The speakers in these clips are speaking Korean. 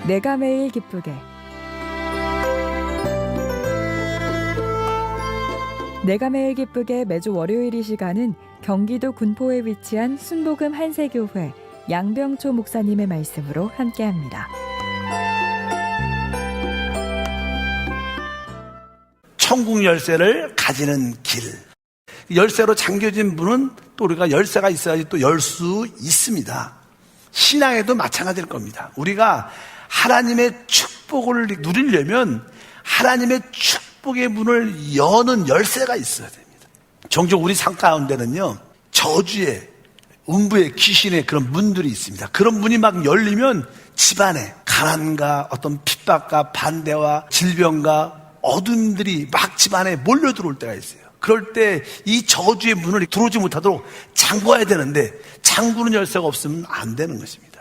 내가 매일 기쁘게. 내가 매일 기쁘게 매주 월요일 이 시간은 경기도 군포에 위치한 순복음 한세교회 양병초 목사님의 말씀으로 함께합니다. 천국 열쇠를 가지는 길. 열쇠로 잠겨진 문은 또 우리가 열쇠가 있어야지 또 열 수 있습니다. 신앙에도 마찬가지일 겁니다. 우리가 하나님의 축복을 누리려면 하나님의 축복의 문을 여는 열쇠가 있어야 됩니다. 종종 우리 삶 가운데는요, 저주의, 음부의, 귀신의 그런 문들이 있습니다. 그런 문이 막 열리면 집안에 가난과 어떤 핍박과 반대와 질병과 어둠들이 막 집안에 몰려 들어올 때가 있어요. 그럴 때 이 저주의 문을 들어오지 못하도록 잠궈야 되는데 잠그는 열쇠가 없으면 안 되는 것입니다.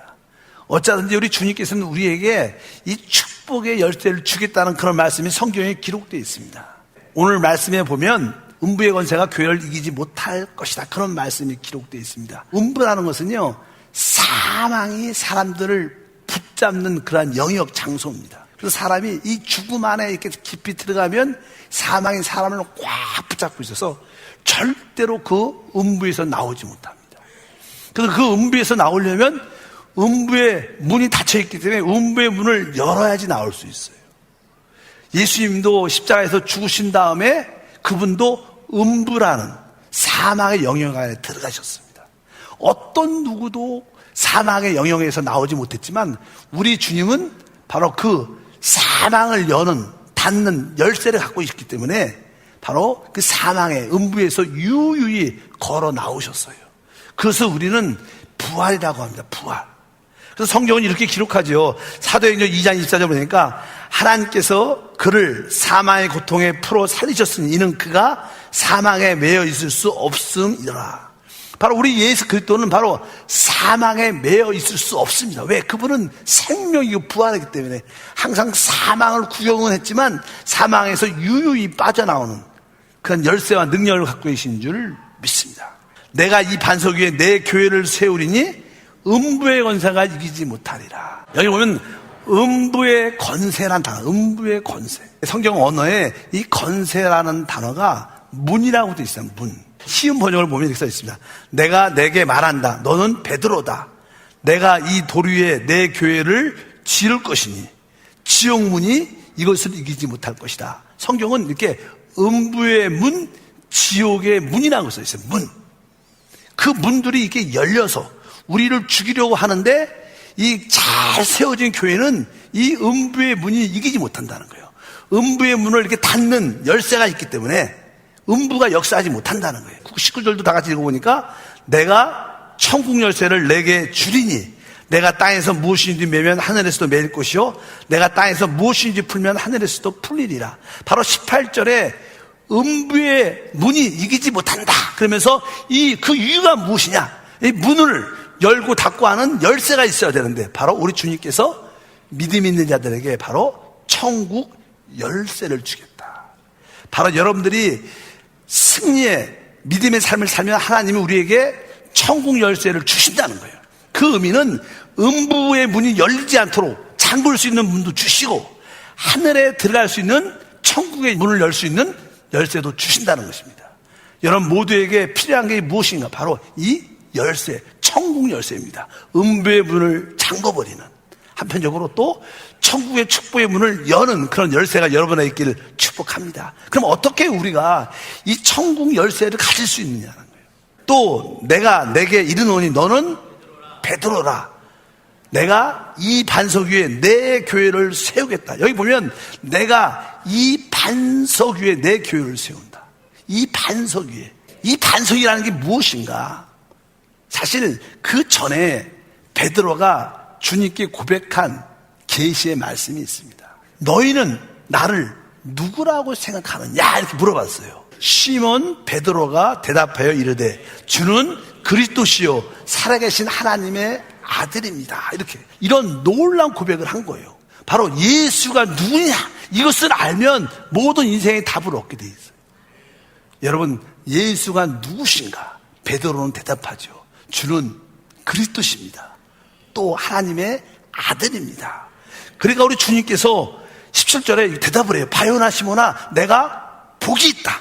어쩌든지 우리 주님께서는 우리에게 이 축복의 열쇠를 주겠다는 그런 말씀이 성경에 기록되어 있습니다. 오늘 말씀에 보면 음부의 권세가 교회를 이기지 못할 것이다, 그런 말씀이 기록되어 있습니다. 음부라는 것은요, 사망이 사람들을 붙잡는 그러한 영역 장소입니다. 그래서 사람이 이 죽음 안에 이렇게 깊이 들어가면 사망이 사람을 꽉 붙잡고 있어서 절대로 그 음부에서 나오지 못합니다. 그래서 그 음부에서 나오려면 음부의 문이 닫혀있기 때문에 음부의 문을 열어야지 나올 수 있어요. 예수님도 십자가에서 죽으신 다음에 그분도 음부라는 사망의 영역 안에 들어가셨습니다. 어떤 누구도 사망의 영역에서 나오지 못했지만 우리 주님은 바로 그 사망을 여는, 닫는 열쇠를 갖고 있기 때문에 바로 그 사망의 음부에서 유유히 걸어 나오셨어요. 그래서 우리는 부활이라고 합니다. 부활. 그래서 성경은 이렇게 기록하죠. 사도행전 2장 24절 보니까 하나님께서 그를 사망의 고통에 풀어 살리셨으니 이는 그가 사망에 매여 있을 수 없음이더라. 바로 우리 예수 그리스도는 바로 사망에 매여 있을 수 없습니다. 왜? 그분은 생명이고 부활하기 때문에 항상 사망을 구경은 했지만 사망에서 유유히 빠져나오는 그런 열쇠와 능력을 갖고 계신 줄 믿습니다. 내가 이 반석 위에 내 교회를 세우리니 음부의 권세가 이기지 못하리라. 여기 보면 음부의 권세라는 단어, 음부의 권세. 성경 언어에 이 권세라는 단어가 문이라고 되어 있어요. 문. 쉬운 번역을 보면 이렇게 써 있습니다. 내가 내게 말한다. 너는 베드로다. 내가 이 돌 위에 내 교회를 지을 것이니 지옥문이 이것을 이기지 못할 것이다. 성경은 이렇게 음부의 문, 지옥의 문이라고 써 있어요. 문. 그 문들이 이렇게 열려서 우리를 죽이려고 하는데 이 잘 세워진 교회는 이 음부의 문이 이기지 못한다는 거예요. 음부의 문을 이렇게 닫는 열쇠가 있기 때문에 음부가 역사하지 못한다는 거예요. 19절도 다 같이 읽어보니까 내가 천국 열쇠를 내게 주리니 내가 땅에서 무엇인지 매면 하늘에서도 매일 것이요 내가 땅에서 무엇인지 풀면 하늘에서도 풀리리라. 바로 18절에 음부의 문이 이기지 못한다 그러면서 그 이유가 무엇이냐, 이 문을 열고 닫고 하는 열쇠가 있어야 되는데 바로 우리 주님께서 믿음 있는 자들에게 바로 천국 열쇠를 주겠다. 바로 여러분들이 승리의 믿음의 삶을 살면 하나님이 우리에게 천국 열쇠를 주신다는 거예요. 그 의미는 음부의 문이 열리지 않도록 잠글 수 있는 문도 주시고 하늘에 들어갈 수 있는 천국의 문을 열 수 있는 열쇠도 주신다는 것입니다. 여러분 모두에게 필요한 게 무엇인가? 바로 이 열쇠, 천국 열쇠입니다. 음부의 문을 잠궈버리는, 한편적으로 또 천국의 축복의 문을 여는 그런 열쇠가 여러분에게 있기를 축복합니다. 그럼 어떻게 우리가 이 천국 열쇠를 가질 수 있느냐는 거예요. 또 내가 내게 이르노니 너는 베드로라. 내가 이 반석 위에 내 교회를 세우겠다. 여기 보면 내가 이 반석 위에 내 교회를 세운다. 이 반석 위에. 이 반석이라는 게 무엇인가? 사실 그 전에 베드로가 주님께 고백한 계시의 말씀이 있습니다. 너희는 나를 누구라고 생각하느냐 이렇게 물어봤어요. 시몬 베드로가 대답하여 이르되 주는 그리스도시요 살아계신 하나님의 아들입니다. 이런 놀라운 고백을 한 거예요. 바로 예수가 누구냐 이것을 알면 모든 인생의 답을 얻게 돼 있어요. 여러분 예수가 누구신가? 베드로는 대답하죠. 주는 그리스도십니다. 또 하나님의 아들입니다. 그러니까 우리 주님께서 17절에 대답을 해요. 바요나 시몬아, 내가 복이 있다.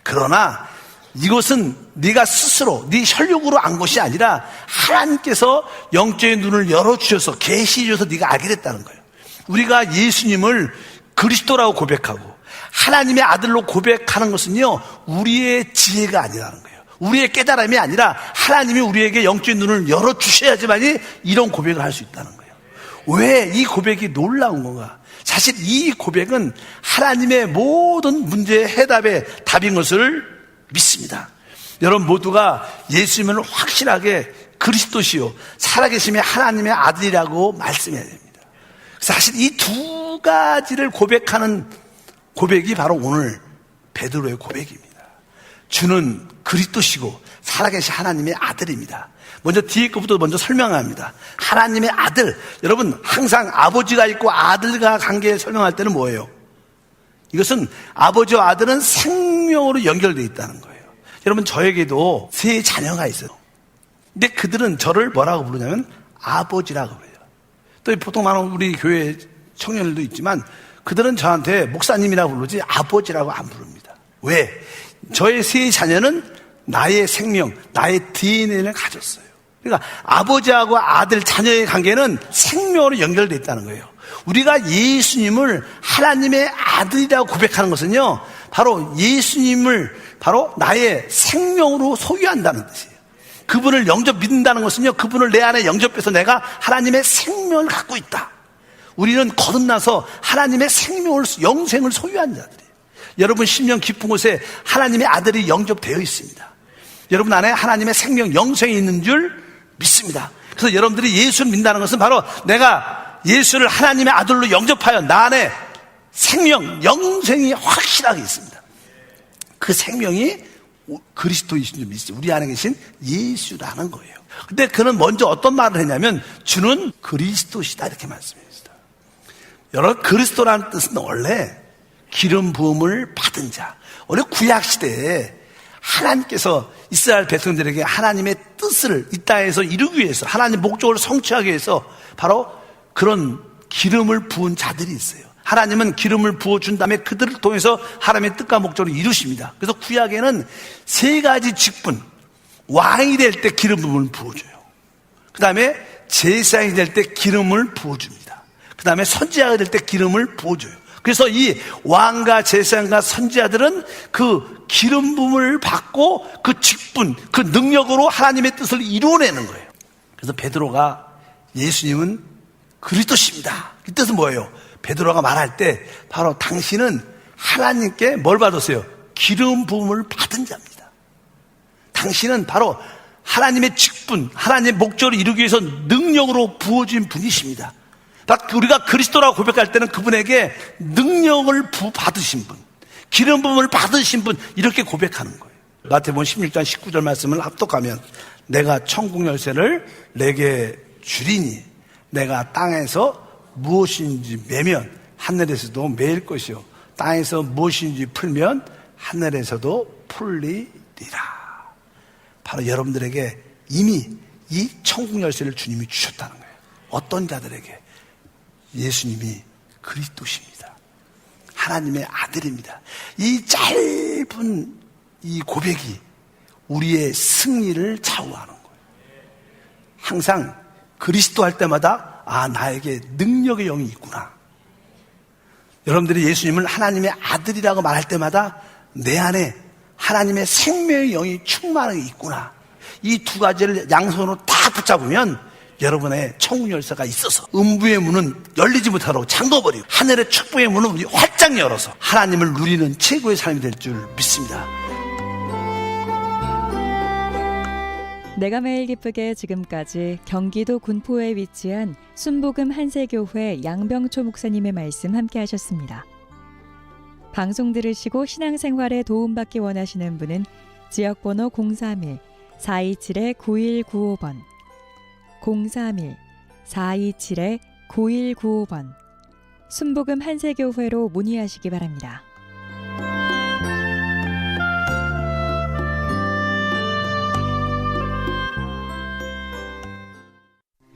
그러나 이것은 네가 스스로 네 혈육으로 안 것이 아니라 하나님께서 영적인 눈을 열어주셔서 계시해 주셔서 네가 알게 됐다는 거예요. 우리가 예수님을 그리스도라고 고백하고 하나님의 아들로 고백하는 것은요, 우리의 지혜가 아니라는 거예요. 우리의 깨달음이 아니라 하나님이 우리에게 영적인 눈을 열어주셔야지만이 이런 고백을 할 수 있다는 거예요. 왜 이 고백이 놀라운 건가? 사실 이 고백은 하나님의 모든 문제의 해답의 답인 것을 믿습니다. 여러분 모두가 예수님을 확실하게 그리스도시요 살아계심의 하나님의 아들이라고 말씀해야 됩니다. 사실 이 두 가지를 고백하는 고백이 바로 오늘 베드로의 고백입니다. 주는 그리스도시고 살아계신 하나님의 아들입니다. 먼저 뒤에 것부터 먼저 설명합니다. 하나님의 아들. 여러분 항상 아버지가 있고 아들과 관계 설명할 때는 뭐예요? 이것은 아버지와 아들은 생명으로 연결되어 있다는 거예요. 여러분 저에게도 세 자녀가 있어요. 근데 그들은 저를 뭐라고 부르냐면 아버지라고 그래요. 또 보통 많은 우리 교회 청년들도 있지만 그들은 저한테 목사님이라고 부르지 아버지라고 안 부릅니다. 왜? 저의 세 자녀는 나의 생명, 나의 DNA를 가졌어요. 그러니까 아버지하고 아들, 자녀의 관계는 생명으로 연결되어 있다는 거예요. 우리가 예수님을 하나님의 아들이라고 고백하는 것은요, 바로 예수님을 바로 나의 생명으로 소유한다는 뜻이에요. 그분을 영접 믿는다는 것은요, 그분을 내 안에 영접해서 내가 하나님의 생명을 갖고 있다. 우리는 거듭나서 하나님의 생명을, 영생을 소유한 자들이에요. 여러분 심령 깊은 곳에 하나님의 아들이 영접되어 있습니다. 여러분 안에 하나님의 생명, 영생이 있는 줄 믿습니다. 그래서 여러분들이 예수를 믿는다는 것은 바로 내가 예수를 하나님의 아들로 영접하여 나 안에 생명, 영생이 확실하게 있습니다. 그 생명이 그리스도이신 줄 믿습니다. 우리 안에 계신 예수라는 거예요. 근데 그는 먼저 어떤 말을 했냐면 주는 그리스도시다 이렇게 말씀했습니다. 여러분 그리스도라는 뜻은 원래 기름 부음을 받은 자. 원래 구약 시대에 하나님께서 이스라엘 백성들에게 하나님의 뜻을 이 땅에서 이루기 위해서 하나님 목적을 성취하기 위해서 바로 그런 기름을 부은 자들이 있어요. 하나님은 기름을 부어준 다음에 그들을 통해서 하나님의 뜻과 목적을 이루십니다. 그래서 구약에는 세 가지 직분, 왕이 될 때 기름 부음을 부어줘요. 그 다음에 제사장이 될 때 기름을 부어줍니다. 그 다음에 선지자가 될 때 기름을 부어줘요. 그래서 이 왕과 제사장과 선지자들은 그 기름 부음을 받고 그 직분, 그 능력으로 하나님의 뜻을 이루어내는 거예요. 그래서 베드로가 예수님은 그리스도십니다. 이 뜻은 뭐예요? 베드로가 말할 때 바로 당신은 하나님께 뭘 받았어요? 기름 부음을 받은 자입니다. 당신은 바로 하나님의 직분, 하나님의 목적을 이루기 위해서 능력으로 부어진 분이십니다. 우리가 그리스도라고 고백할 때는 그분에게 능력을 받으신 분, 기름 부음을 받으신 분 이렇게 고백하는 거예요. 마태복음 16장 19절 말씀을 합독하면 내가 천국 열쇠를 내게 주리니 내가 땅에서 무엇인지 매면 하늘에서도 매일 것이요 땅에서 무엇인지 풀면 하늘에서도 풀리리라. 바로 여러분들에게 이미 이 천국 열쇠를 주님이 주셨다는 거예요. 어떤 자들에게? 예수님이 그리스도십니다. 하나님의 아들입니다. 이 짧은 이 고백이 우리의 승리를 좌우하는 거예요. 항상 그리스도 할 때마다 나에게 능력의 영이 있구나. 여러분들이 예수님을 하나님의 아들이라고 말할 때마다 내 안에 하나님의 생명의 영이 충만하게 있구나. 이 두 가지를 양손으로 다 붙잡으면 여러분의 천국 열쇠가 있어서 음부의 문은 열리지 못하도록 잠궈버리고 하늘의 축복의 문은 우리 활짝 열어서 하나님을 누리는 최고의 삶이 될 줄 믿습니다. 내가 매일 기쁘게 지금까지 경기도 군포에 위치한 순복음 한세교회 양병초 목사님의 말씀 함께 하셨습니다. 방송 들으시고 신앙생활에 도움받기 원하시는 분은 지역번호 031-427-9195번 031-427-9195번 순복음 한세교회로 문의하시기 바랍니다.